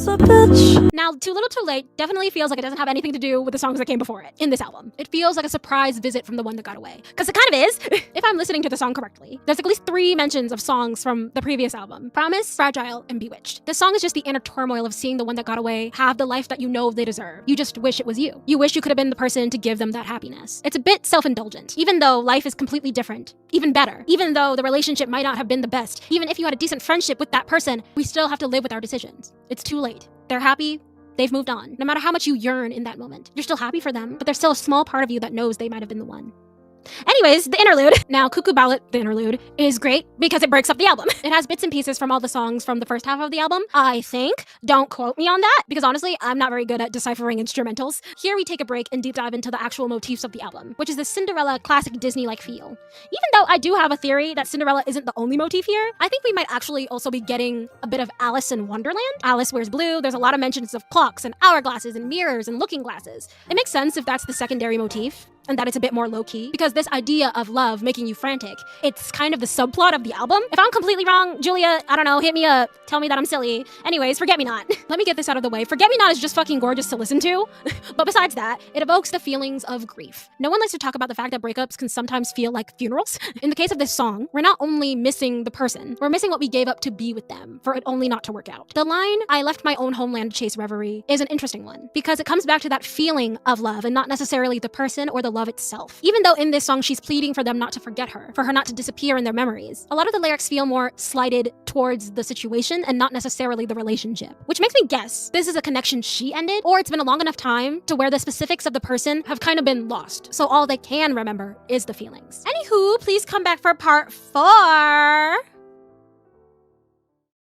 was a bitch. Now, Too Little Too Late definitely feels like it doesn't have anything to do with the songs that came before it in this album. It feels like a surprise visit from the one that got away. Because it kind of is. If I'm listening to the song correctly, there's at least 3 mentions of songs from the previous album: Promise, Fragile, and Bewitched. This song is just the inner turmoil of seeing the one that got away have the life that you know they deserve. You just wish it was you. You wish you could have been the person to give them that happiness. It's a bit self-indulgent, even though life is completely different, even better, even though the relationship might not have been the best. Even if you had a decent friendship with that person, we still have to live with our decisions. It's too late. They're happy. They've moved on. No matter how much you yearn in that moment, you're still happy for them, but there's still a small part of you that knows they might have been the one. Anyways, the interlude. Now, Cuckoo Ballad, the interlude, is great because it breaks up the album. It has bits and pieces from all the songs from the first half of the album, I think. Don't quote me on that, because honestly, I'm not very good at deciphering instrumentals. Here we take a break and deep dive into the actual motifs of the album, which is the Cinderella classic Disney-like feel. Even though I do have a theory that Cinderella isn't the only motif here, I think we might actually also be getting a bit of Alice in Wonderland. Alice wears blue, there's a lot of mentions of clocks and hourglasses and mirrors and looking glasses. It makes sense if that's the secondary motif, and that it's a bit more low-key, because this idea of love making you frantic, it's kind of the subplot of the album. If I'm completely wrong, Julia, I don't know, hit me up, tell me that I'm silly. Anyways, Forget Me Not. Let me get this out of the way. Forget Me Not is just fucking gorgeous to listen to, but besides that, it evokes the feelings of grief. No one likes to talk about the fact that breakups can sometimes feel like funerals. In the case of this song, we're not only missing the person, we're missing what we gave up to be with them, for it only not to work out. The line, "I left my own homeland to chase reverie," is an interesting one, because it comes back to that feeling of love and not necessarily the person or the love itself. Even though in this song she's pleading for them not to forget her, for her not to disappear in their memories, a lot of the lyrics feel more slighted towards the situation and not necessarily the relationship, which makes me guess this is a connection she ended, or it's been a long enough time to where the specifics of the person have kind of been lost, so all they can remember is the feelings. Anywho, please come back for part 4.